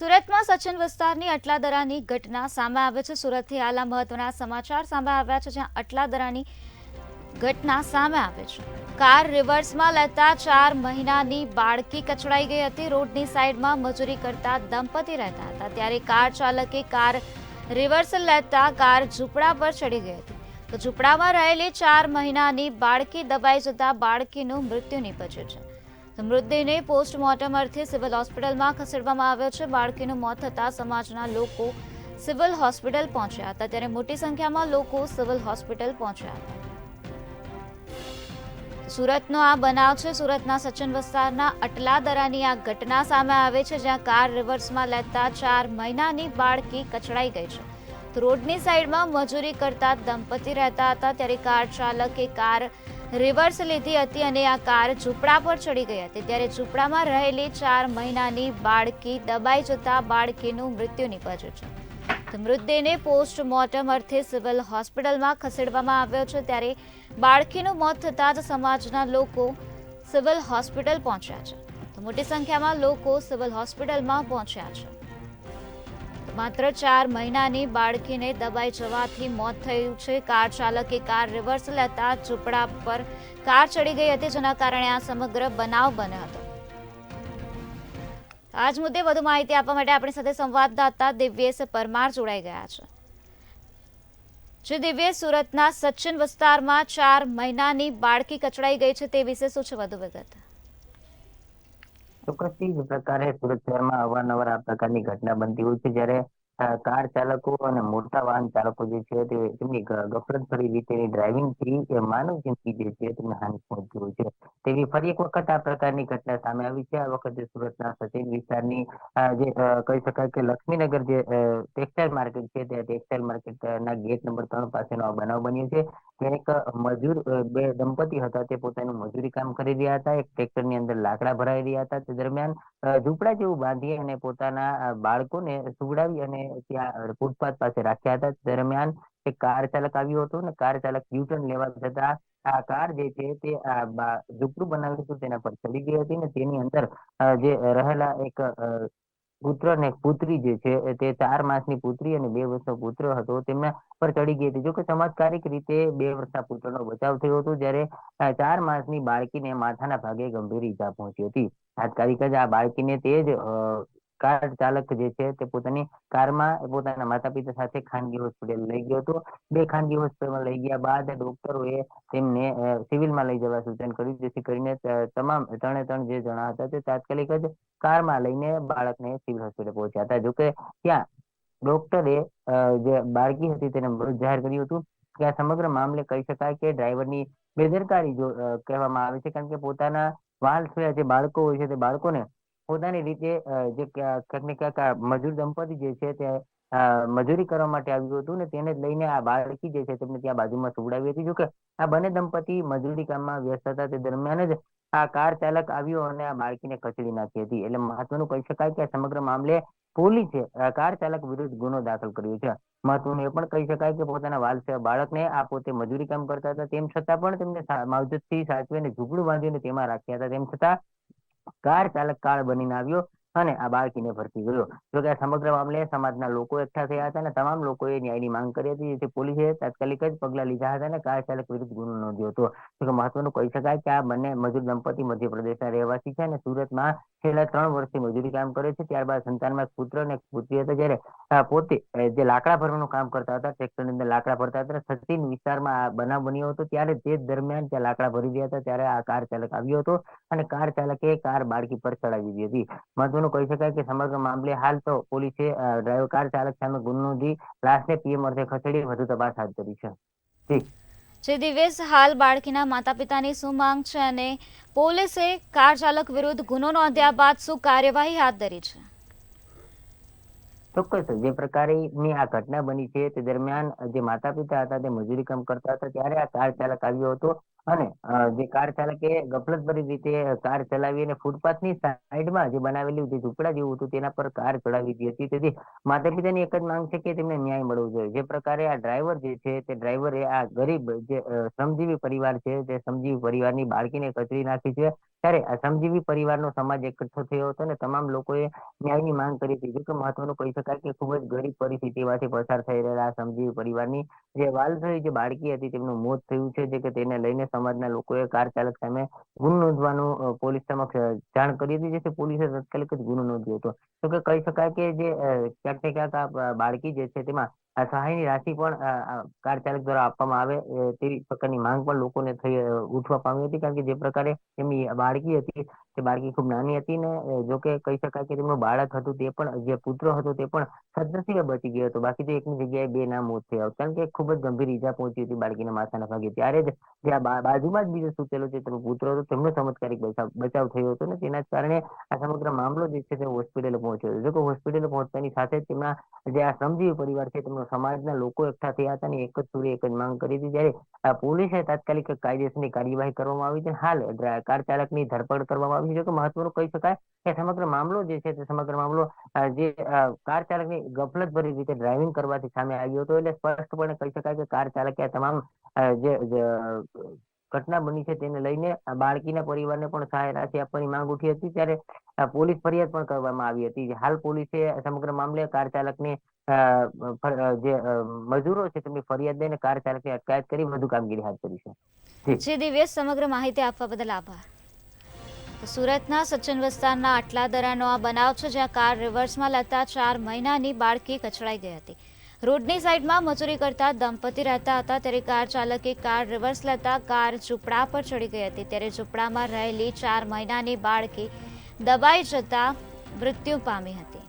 સુરતમાં સચિન વિસ્તારની અટલાદરાની ઘટના સામે આવે છે। સુરતથી હાલ મહત્વના સમાચાર સામે આવ્યા છે, જ્યાં અટલાદરાની ઘટના સામે આવે છે। કાર રિવર્સમાં લેતા 4 મહિનાની બાળકી કચડાઈ ગઈ હતી। રોડની સાઈડમાં મજૂરી કરતા દંપતી રહેતા હતા, ત્યારે કાર ચાલકે કાર રિવર્સ લેતા કાર ઝૂંપડા પર ચડી ગઈ હતી। તો ઝૂંપડામાં રહેલી 4 મહિનાની બાળકી દબાઈ જતા બાળકીનું મૃત્યુ નીપજ્યું છે। મૃતદેહને પોસ્ટમોર્ટમ અર્થે સિવિલ હોસ્પિટલમાં ખસેડવામાં આવ્યો છે। બાળકીનું મોત થતાં સમાજના લોકો સિવિલ હોસ્પિટલ પહોંચ્યા હતા, ત્યારે મોટી સંખ્યામાં લોકો સિવિલ હોસ્પિટલ પહોંચ્યા હતા। સુરતનો આ બનાવ છે। સુરતના સચિન વિસ્તારના અટલાદરાની આ ઘટના સામે આવે છે, જ્યાં કાર રિવર્સમાં લેતા 4 મહિનાની બાળકી કચડાઈ ગઈ છે। તો રોડની સાઈડમાં મજૂરી કરતા દંપતી રહેતા હતા, ત્યારે કાર ચાલકે કાર રિવર્સ લીધી હતી અને આ કાર ઝૂંપડા પર ચડી ગઈ હતી, ત્યારે ઝૂંપડામાં રહેલી 4 મહિનાની બાળકી દબાઈ જતા બાળકીનું મૃત્યુ નીપજ્યું છે। તો મૃતદેહને પોસ્ટમોર્ટમ અર્થે સિવિલ હોસ્પિટલમાં ખસેડવામાં આવ્યો છે, ત્યારે બાળકીનું મોત થતાં જ સમાજના લોકો સિવિલ હોસ્પિટલ પહોંચ્યા છે। તો મોટી સંખ્યામાં લોકો સિવિલ હોસ્પિટલમાં પહોંચ્યા છે। માત્ર 4 મહિનાની બાળકીને દબાઈ જવાથી મોત થયું છે। કાર ચાલકે કાર રિવર્સ લેતા ઝૂંપડા પર કાર ચડી ગઈ હતી, જેના કારણે આ સમગ્ર બનાવ બન્યો હતો। આજ મુદ્દે વધુ માહિતી આપવા માટે આપણી સાથે સંવાદદાતા દિવ્યેશ પરમાર જોડાઈ ગયા છે। જે દિવ્યેશ, સુરતના સચિન વિસ્તારમાં 4 મહિનાની બાળકી કચડાઈ ગઈ છે, તે વિશે શું છે વધુ વિગત? ચોક્કસથી જ પ્રકારે સુરત શહેરમાં અવારનવાર આ પ્રકારની ઘટના બનતી હોય છે, જ્યારે કાર ચાલકો અને મોટા વાહન ચાલકો જે છે તે તેમની ગફલતભરી રીતેની ડ્રાઇવિંગથી માનવ જિંદગી જે છે તેમને હાનિ પહોંચતી હોય છે। તેવી ફરી એક વખત આ પ્રકારની ઘટના સામે આવી છે। આ વખતે સુરતના સચિન વિસ્તારની જે કહી શકાય કે લક્ષ્મીનગર જે ટેક્સટાઇલ માર્કેટ છે, તે ટેક્સટાઇલ માર્કેટના ગેટ નંબર 3 પાસેનો આ બનાવ બન્યો છે। ત્યાં એક મજૂર બે દંપતી હતા, તે પોતાનું મજૂરી કામ કરી રહ્યા હતા। એક ટ્રેક્ટરની અંદર લાકડા ભરાઈ રહ્યા હતા, તે દરમિયાન ઝૂંપડા જેવું બાંધી અને પોતાના બાળકોને સુવડાવી અને ત્યાં ફૂટપાથ પાસે રાખ્યા હતા। દરમિયાન એક કાર ચાલક આવ્યો હતો અને કાર ચાલક યુટર્ન લેવા જતા આ કાર જે છે તે ઝૂંપડું બનાવ્યું હતું તેના પર ચડી ગઈ હતી ને તેની અંદર જે રહેલા એક પુત્ર ને પુત્રી જે છે તે 4 માસની પુત્રી અને 2 વર્ષનો પુત્ર હતો, તેમના પર ચડી ગઈ હતી। જો કે ચમત્કારિક રીતે 2 વર્ષના પુત્રનો બચાવ થયો હતો, જ્યારે 4 માસની બાળકીને માથાના ભાગે ગંભીર ઈજા પહોંચી હતી। તાત્કાલિક જ આ બાળકીને તે જ કાર ચાલક જે છે તે પોતાની કારમાં પોતાના માતા પિતા સાથે ખાનગી હોસ્પિટલ લઈ ગયો હતો। 2 ખાનગી હોસ્પિટલમાં લઈ ગયા બાદ ડોક્ટરોએ તેમને સિવિલમાં લઈ જવા સૂચન કર્યું, જેથી કરીને તમામ ત્રણે જે જણા હતા તે તાત્કાલિક જ કારમાં લઈને બાળકને સિવિલ હોસ્પિટલ પહોંચ્યા હતા। જોકે ત્યાં ડોક્ટરે જે બાળકી હતી તેને મૃત જાહેર કર્યું હતું કે આ સમગ્ર મામલે કહી શકાય કે ડ્રાઈવરની બેદરકારી જો કહેવામાં આવે છે, કારણ કે પોતાના વાલ છોયા જે બાળકો હોય છે તે બાળકોને પોતાની રીતે જે ક્યાંક ને ક્યાંક મજૂર દંપતી જે છે તે મજૂરી કરવા માટે આવ્યું હતું ને તેને જ લઈને આ બાળકી જે છે તેમને ત્યાં બાજુમાં સુવડાવી હતી। જોકે આ બંને દંપતી મજૂરી કામમાં વ્યસ્ત હતા, તે દરમિયાન જ આ કાર ચાલક આવ્યો અને આ બાળકીને કચડી નાખી હતી। એટલે મહત્વનું કહી શકાય કે આ સમગ્ર મામલે પોલીસે કાર ચાલક વિરુદ્ધ ગુનો દાખલ કર્યો છે। મહત્વનું એ પણ કહી શકાય કે પોતાના વાલસે બાળકને આ પોતે મજૂરી કામ કરતા હતા, તેમ છતાં પણ તેમને માવજતથી સાચવીને ઝૂંપડું બાંધીને તેમાં રાખ્યા હતા, તેમ છતાં કાર ચાલક કાળ બનીને આવ્યો અને આ બાળકીને ભરતી ગયો। જોકે આ સમગ્ર મામલે સમાજના લોકો એકઠા થયા હતા અને તમામ લોકોએ ન્યાયની માંગ કરી હતી, જેથી પોલીસે તાત્કાલિક જ પગલા લીધા હતા અને કાર ચાલક વિરુદ્ધ ગુનો નોંધ્યો હતો। જોકે મહત્વનું કહી શકાય કે આ બંને મજૂર દંપતી મધ્યપ્રદેશના રહેવાસી છે અને સુરતમાં છેલ્લા 3 વર્ષથી મજૂરી કામ કરે છે। ત્યારબાદ સંતાનમાં એક પુત્ર અને એક પુત્રી હતા, જ્યારે પોતે જે લાકડા ભરવાનું કામ કરતા હતા, ટ્રેક્ટરની અંદર લાકડા ભરતા હતા, સચિન વિસ્તારમાં આ બનાવ બન્યો હતો, ત્યારે તે જ દરમિયાન ત્યાં લાકડા ભરી રહ્યા હતા, ત્યારે આ કાર ચાલક આવ્યો હતો અને કાર ચાલકે કાર બાળકી પર ચડાવી દીધી હતી। મહત્વનું કહી શકાય કે સમગ્ર મામલે હાલ તો પોલીસે ડ્રાઈવર કાર ચાલક સામે ગુનો નોંધી લાશને પીએમ અર્થે ખસેડી વધુ તપાસ હાથ ધરી છે। જી જે દિવ્યેશ, હાલ બાળકીના માતા પિતાની શું માંગ છે અને પોલીસે કાર ચાલક વિરુદ્ધ ગુનો નોંધ્યા બાદ શું કાર્યવાહી હાથ ધરી છે? ચોક્કસ જે પ્રકારની આ ઘટના બની છે તે દરમિયાન જે માતા પિતા હતા તે મજૂરી કામ કરતા હતા, ત્યારે આ કાર ચાલક આવ્યો હતો અને જે કાર ચાલકે ગફલતભરી રીતે કાર ચલાવી અને ફૂટપાથની સાઈડમાં જે બનાવેલું જે ઝૂંપડા જેવું હતું તેના પર કાર ચડાવી દીધી હતી। તેથી માતા પિતાની એક જ માંગ છે કે તેમને ન્યાય મળવો જોઈએ। જે પ્રકારે આ ડ્રાઈવર જે છે તે ડ્રાઈવરે આ ગરીબ જે શ્રમજીવી પરિવાર છે તે શ્રમજીવી પરિવારની બાળકીને કચડી નાખી છે ત્યારે આ શ્રમજીવી પરિવારનો સમાજ એકઠો થયો હતો અને તમામ લોકોએ ન્યાયની માંગ કરી હતી. જો કે મહત્વનું કહી શકાય કે ખૂબ જ ગરીબ પરિસ્થિતિમાંથી પસાર થઈ રહેલા આ શ્રમજીવી પરિવારની જે વાલથઈ જે બાળકી હતી તેમનું મોત થયું છે, જે કે તેને લઈને સમાજના લોકોએ કાર ચાલક સામે ગુનો નોંધવાનું પોલીસ સમક્ષ જાણ કરી હતી, જેથી પોલીસે તાત્કાલિક જ ગુનો નોંધ્યો હતો. તો કે કહી શકાય કે જે ક્યાંક ને ક્યાંક આ બાળકી જે છે તેમાં આ સહાયની રાશિ પણ કાર ચાલક દ્વારા આપવામાં આવે તેવી પ્રકારની માંગ પણ લોકોને ઉઠવા પામી હતી. કારણ કે જે પ્રકારે તેમની બાળકી હતી તે બાળકી ખૂબ નાની હતી ને જો કે કહી શકાય કે તેમનું બાળક હતું તે પણ જે પુત્ર હતો તે પણ સદનસીબે બચી ગયો હતો. બાકી તો એકની જગ્યાએ બે ના મોત થયા. કારણ કે ખૂબ જ ગંભીર ઈજા પહોંચી હતી બાળકીના માથાના ભાગે. ત્યારે જ જે બાજુમાં જ બીજો સૂતેલો જે તેનો પુત્ર હતો તેમનો ચમત્કારિક બચાવ થયો હતો ને તેના જ કારણે આ સમગ્ર મામલો જે છે તે હોસ્પિટલે પહોંચ્યો હતો. જો કે હોસ્પિટલે પહોંચતાની સાથે જ તેમના જે આ શ્રમજીવી પરિવાર છે તેમનો સમાજના લોકો એકઠા થયા હતા અને એક જ સુરે એક જ માંગ કરી હતી. જ્યારે પોલીસે તાત્કાલિક કાયદેસરની કાર્યવાહી કરવામાં આવી છે. હાલ કાર ચાલકની ધરપકડ કરવામાં આવી છે. જો કે મહત્વનું કહી શકાય કે સમગ્ર મામલો જે છે તે સમગ્ર મામલો જે કાર ચાલકની ગફલત ભરી રીતે ડ્રાઇવિંગ કરવાથી સામે આવ્યો હતો. એટલે સ્પષ્ટપણે કહી શકાય કે કાર ચાલકે આ તમામ જે ઘટના બની છે તેને લઈને બાળકીના પરિવારને પણ સહાય રાશિ આપવાની માંગ ઉઠી હતી. ત્યારે પોલીસ ફરિયાદ પણ કરવામાં આવી હતી. હાલ પોલીસે સમગ્ર મામલે કાર ચાલકને જે મજૂરો છે તેમની ફરિયાદ લઈને કાર ચાલકની અટકાયત કરી વધુ કામગીરી હાથ ધરી છે. જી દિવ્યેશ, સમગ્ર માહિતી આપવા બદલ આભાર. સુરતના સચિન વિસ્તારના અટલાદરાનો આ બનાવ છે, જ્યાં કાર રિવર્સમાં લેતા 4 મહિનાની બાળકી કચડાઈ ગઈ હતી. રોડની સાઈડમાં મજૂરી કરતા દંપતી રહેતા હતા, ત્યારે કાર ચાલકે કાર રિવર્સ લેતા કાર ઝૂંપડા પર ચડી ગઈ હતી. ત્યારે ઝૂંપડામાં રહેલી 4 મહિનાની બાળકી દબાઈ જતા મૃત્યુ પામી હતી.